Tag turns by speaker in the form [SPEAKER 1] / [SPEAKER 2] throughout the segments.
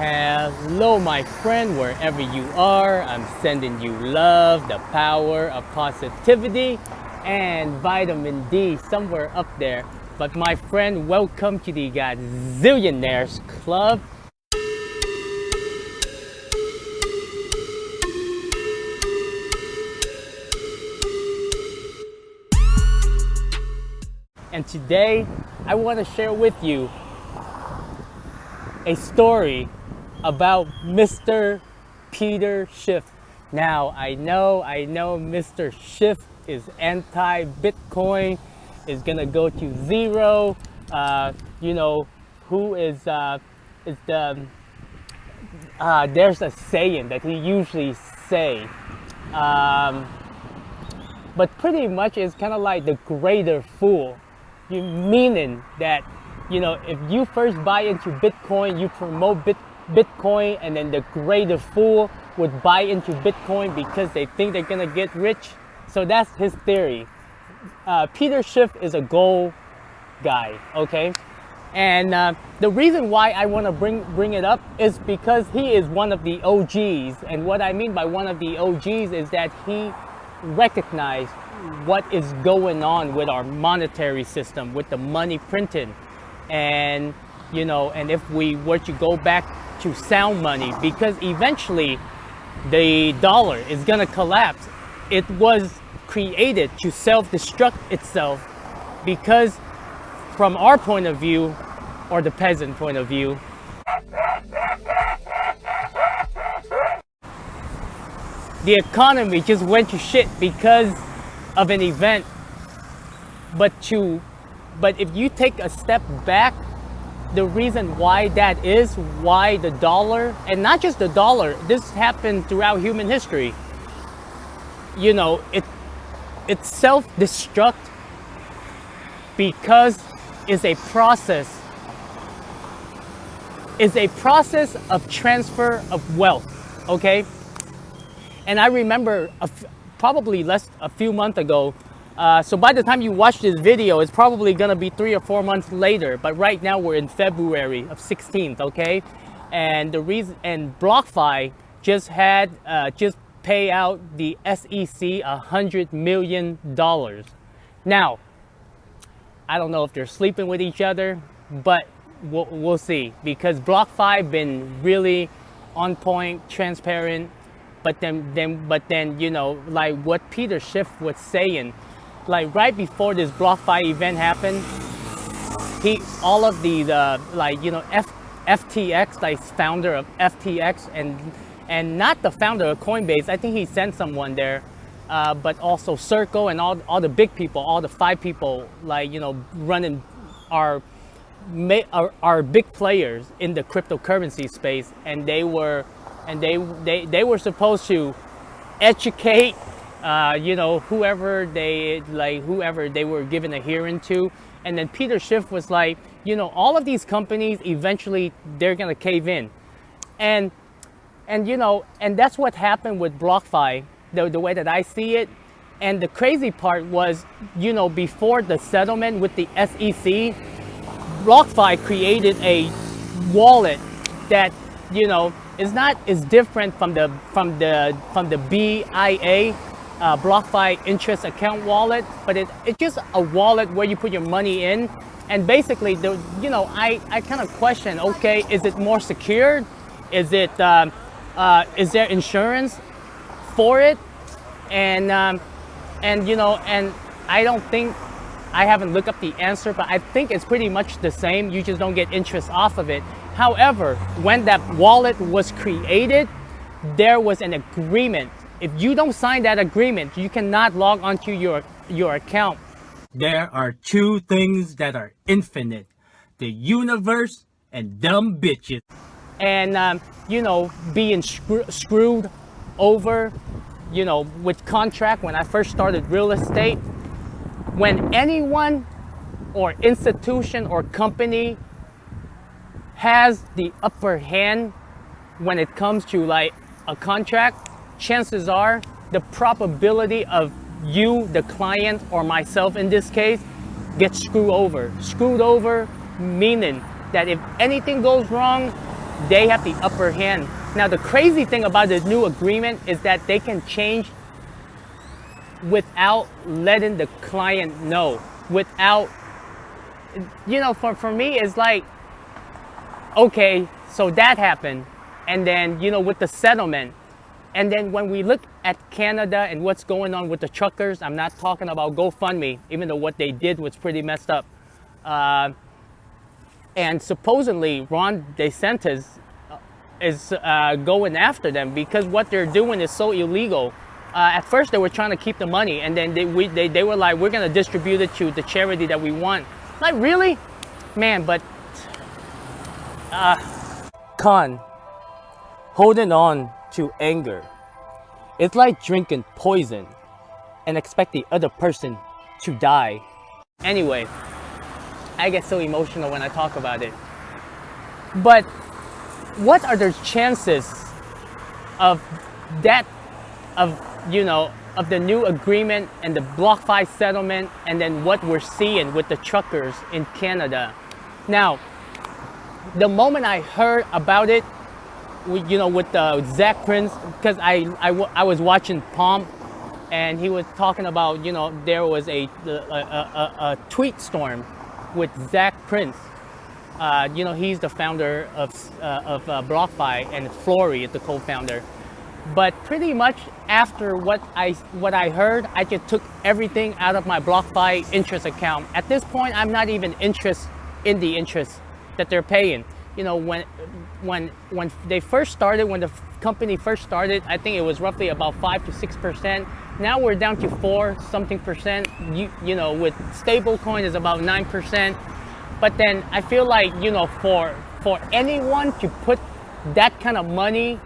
[SPEAKER 1] Hello, my friend, wherever you are. I'm sending you love, the power of positivity, and vitamin D somewhere up there. But my friend, welcome to the Godzillionaires Club. And today, I want to share with you a story about Mr. Peter Schiff. Now, I know Mr. Schiff is anti-Bitcoin, is gonna go to zero. Who is the, there's a saying that he usually say, but pretty much it's kind of like the greater fool. Meaning that, if you first buy into Bitcoin, you promote Bitcoin, and then the greater fool would buy into Bitcoin because they think they're gonna get rich. So that's his theory. Peter Schiff is a gold guy, okay? And the reason why I want to bring it up is because he is one of the OGs. And what I mean by one of the OGs is that he recognized what is going on with our monetary system, with the money printing. And and if we were to go back to sound money, because eventually the dollar is going to collapse. It was created to self-destruct itself, because from our point of view, or the peasant point of view, the economy just went to shit because of an event. But if you take a step back, the reason why that is, why the dollar, and not just the dollar, this happened throughout human history. It self-destruct because it's a process of transfer of wealth, okay? And I remember probably a few months ago, so by the time you watch this video, it's probably gonna be 3 or 4 months later, but right now we're in February of 16th, okay? And BlockFi just pay out the SEC $100 million. Now, I don't know if they're sleeping with each other, but we'll see, because BlockFi been really on point, transparent. But then, like what Peter Schiff was saying, like right before this BlockFi event happened, all of the FTX, like founder of FTX, and not the founder of Coinbase, I think he sent someone there, but also Circle and all the big people, all the 5 people, running our big players in the cryptocurrency space, and they were supposed to educate whoever they were given a hearing to. And then Peter Schiff was like, all of these companies eventually they're gonna cave in, and that's what happened with BlockFi, the way that I see it. And the crazy part was, before the settlement with the SEC, BlockFi created a wallet that is different from the BIA, BlockFi interest account wallet, but it's just a wallet where you put your money in. And basically, I kind of question, okay, is it more secure? Is there insurance for it? And I don't think, I haven't looked up the answer, but I think it's pretty much the same. You just don't get interest off of it. However, when that wallet was created, there was an agreement. If you don't sign that agreement, you cannot log onto your account. There are 2 things that are infinite: the universe and dumb bitches. And being screwed over, with contract. When I first started real estate, when anyone or institution or company has the upper hand when it comes to like a contract, chances are the probability of you, the client, or myself in this case, get screwed over. Screwed over meaning that if anything goes wrong, they have the upper hand. Now, the crazy thing about this new agreement is that they can change without letting the client know. Without, for me, it's like, okay, so that happened. And then, with the settlement. And then when we look at Canada and what's going on with the truckers, I'm not talking about GoFundMe, even though what they did was pretty messed up. And supposedly Ron DeSantis is going after them because what they're doing is so illegal. At first they were trying to keep the money, and then they were like, we're going to distribute it to the charity that we want. Like, really? Man, but con, holding on to anger. It's like drinking poison and expect the other person to die. Anyway, I get so emotional when I talk about it. But what are the chances of that, of the new agreement and the BlockFi settlement, and then what we're seeing with the truckers in Canada? Now, the moment I heard about it, with Zach Prince, because I was watching Pomp, and he was talking about, there was a tweet storm with Zach Prince. He's the founder of BlockFi, and Flory is the co-founder. But pretty much after what I heard, I just took everything out of my BlockFi interest account. At this point, I'm not even interested in the interest that they're paying. When they first started, when the company first started, I think it was roughly about 5 to 6%. Now we're down to 4 something percent. With stablecoin is about 9%. But then I feel like, for anyone to put that kind of money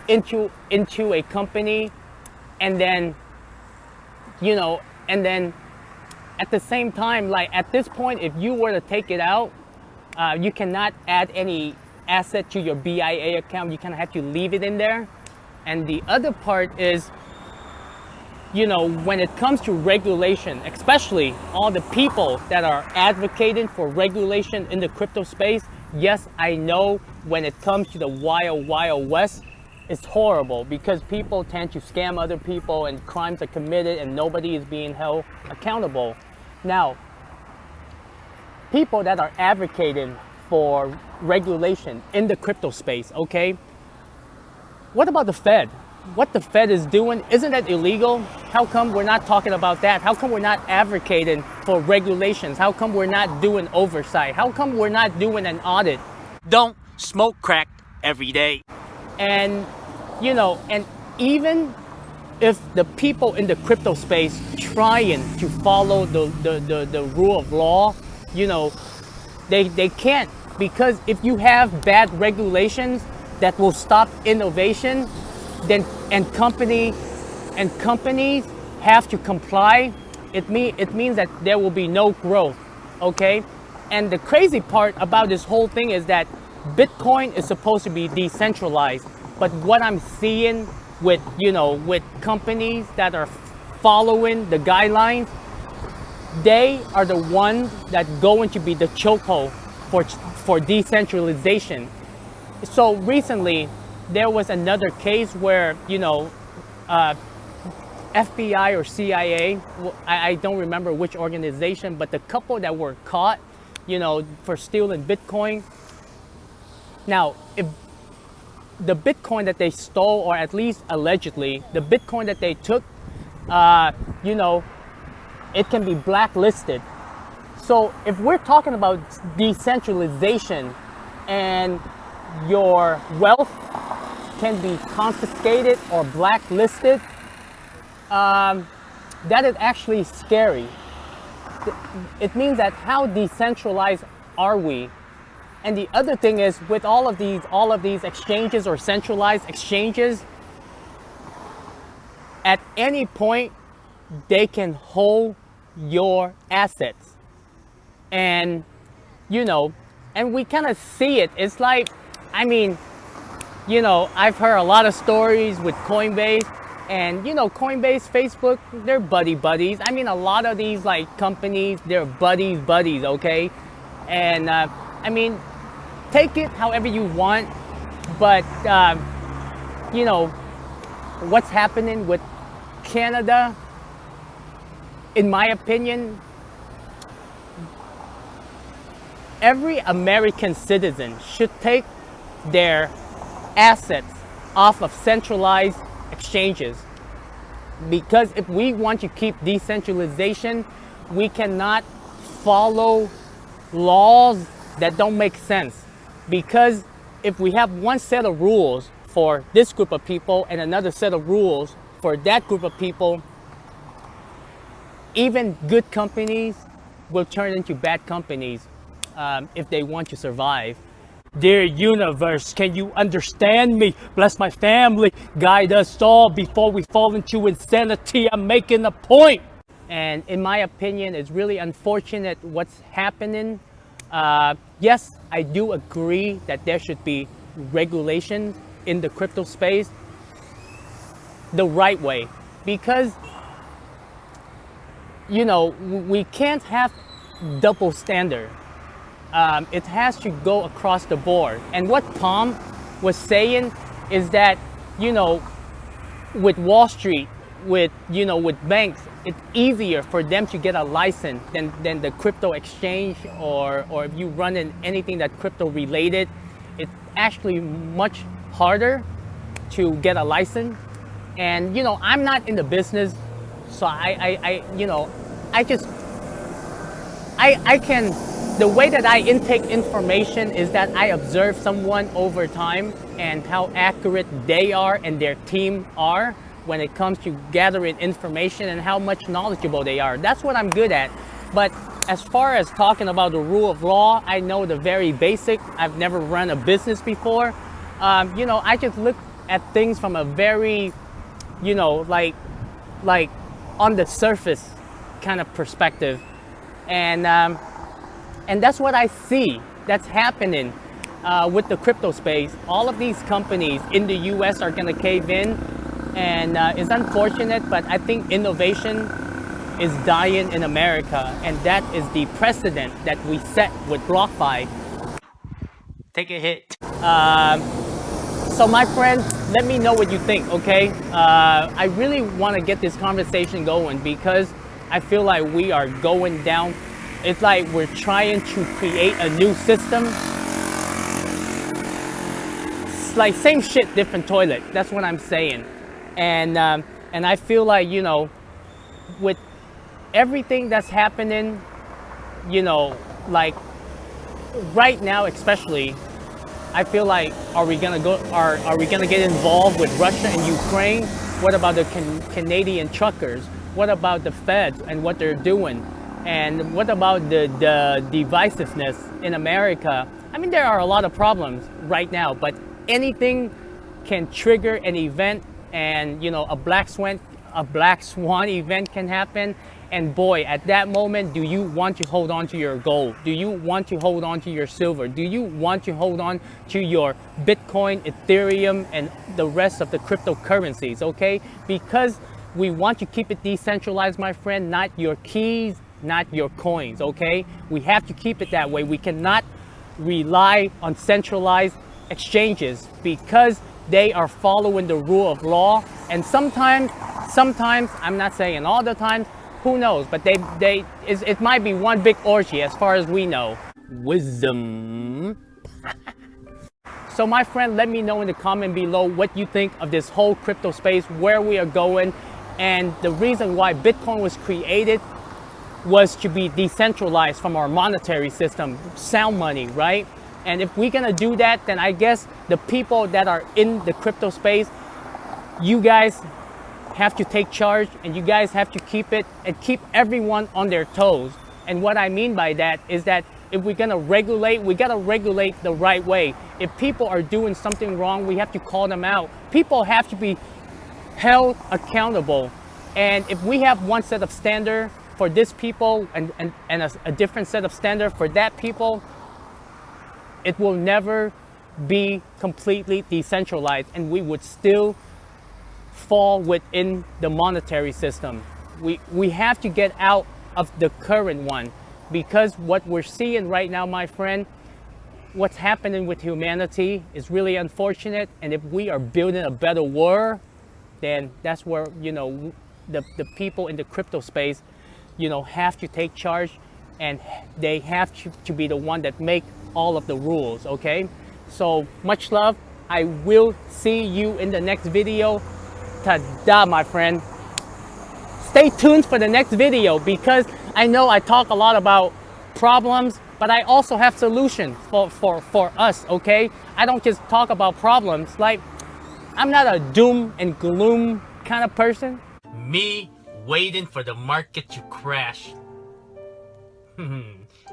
[SPEAKER 1] into a company, and then at the same time, like at this point, if you were to take it out, you cannot add any asset to your BIA account. You kind of have to leave it in there. And the other part is, when it comes to regulation, especially all the people that are advocating for regulation in the crypto space, yes, I know when it comes to the wild, wild west, it's horrible because people tend to scam other people and crimes are committed and nobody is being held accountable. Now, people that are advocating for regulation in the crypto space, okay? What about the Fed? What the Fed is doing, isn't that illegal? How come we're not talking about that? How come we're not advocating for regulations? How come we're not doing oversight? How come we're not doing an audit? Don't smoke crack every day. And, and even if the people in the crypto space trying to follow the rule of law, they can't, because if you have bad regulations that will stop innovation, then and companies have to comply, it means that there will be no growth, okay? And the crazy part about this whole thing is that Bitcoin is supposed to be decentralized, but what I'm seeing with companies that are following the guidelines, they are the ones that going to be the chokehold for decentralization. So recently there was another case where FBI or CIA, I don't remember which organization, but the couple that were caught for stealing Bitcoin. Now, if the Bitcoin that they stole, or at least allegedly the Bitcoin that they took, it can be blacklisted. So if we're talking about decentralization and your wealth can be confiscated or blacklisted, that is actually scary. It means that how decentralized are we? And the other thing is, with all of these exchanges or centralized exchanges, at any point they can hold your assets. And and we kind of see it. It's like, I've heard a lot of stories with Coinbase, and Coinbase, Facebook, they're buddies. A lot of these like companies, they're buddies, okay? And take it however you want, but you know, what's happening with Canada, in my opinion, every American citizen should take their assets off of centralized exchanges. Because if we want to keep decentralization, we cannot follow laws that don't make sense. Because if we have one set of rules for this group of people and another set of rules for that group of people, even good companies will turn into bad companies if they want to survive. Dear universe, can you understand me? Bless my family, guide us all before we fall into insanity. I'm making a point. And in my opinion, it's really unfortunate what's happening. Yes, I do agree that there should be regulation in the crypto space the right way, because you know, we can't have double standard. It has to go across the board. And what Tom was saying is that, you know, with Wall Street, with, you know, with banks, it's easier for them to get a license than the crypto exchange, or if you run in anything that crypto related, it's actually much harder to get a license. And, you know, I'm not in the business, so I you know, I can, the way that I intake information is that I observe someone over time and how accurate they are and their team are when it comes to gathering information and how much knowledgeable they are. That's what I'm good at. But as far as talking about the rule of law, I know the very basic. I've never run a business before. You know, I just look at things from a very, you know, like on the surface kind of perspective. And that's what I see that's happening with the crypto space. All of these companies in the US are gonna cave in, and it's unfortunate, but I think innovation is dying in America, and that is the precedent that we set with BlockFi. Take a hit. So my friends, let me know what you think, okay? I really wanna get this conversation going because I feel like we are going down. It's like we're trying to create a new system. It's like same shit, different toilet. That's what I'm saying. And I feel like, you know, with everything that's happening, you know, like right now especially, I feel like, are we gonna get involved with Russia and Ukraine? What about the Canadian truckers? What about the feds and what they're doing? And what about the divisiveness in America? I mean, there are a lot of problems right now, but anything can trigger an event, and you know, a black swan event can happen. And boy, at that moment, do you want to hold on to your gold? Do you want to hold on to your silver? Do you want to hold on to your Bitcoin, Ethereum, and the rest of the cryptocurrencies, okay? Because we want to keep it decentralized, my friend, not your keys, not your coins, okay? We have to keep it that way. We cannot rely on centralized exchanges because they are following the rule of law. And sometimes, I'm not saying all the time, who knows, but it might be one big orgy as far as we know. Wisdom. So my friend, let me know in the comment below what you think of this whole crypto space, where we are going, and the reason why Bitcoin was created was to be decentralized from our monetary system, sound money, right? And if we're gonna do that, then I guess the people that are in the crypto space, you guys have to take charge, and you guys have to keep it and keep everyone on their toes. And what I mean by that is that if we're gonna regulate, we gotta regulate the right way. If people are doing something wrong, we have to call them out. People have to be held accountable. And if we have one set of standard for this people and a different set of standard for that people, it will never be completely decentralized, and we would still fall within the monetary system. We have to get out of the current one, because what we're seeing right now, my friend, what's happening with humanity is really unfortunate. And if we are building a better world, then that's where, you know, the people in the crypto space, you know, have to take charge, and they have to be the one that make all of the rules, okay? So much love. I will see you in the next video. Ta-da, my friend. Stay tuned for the next video, because I know I talk a lot about problems, but I also have solutions for us, okay? I don't just talk about problems. Like, I'm not a doom and gloom kind of person. Me waiting for the market to crash.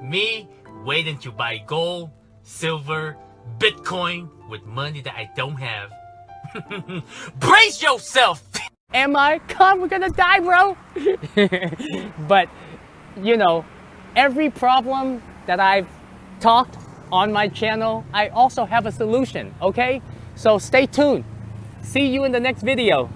[SPEAKER 1] Me waiting to buy gold, silver, Bitcoin with money that I don't have. Brace yourself! Am I? Come, we're gonna die, bro! But, you know, every problem that I've talked on my channel, I also have a solution, okay? So stay tuned. See you in the next video.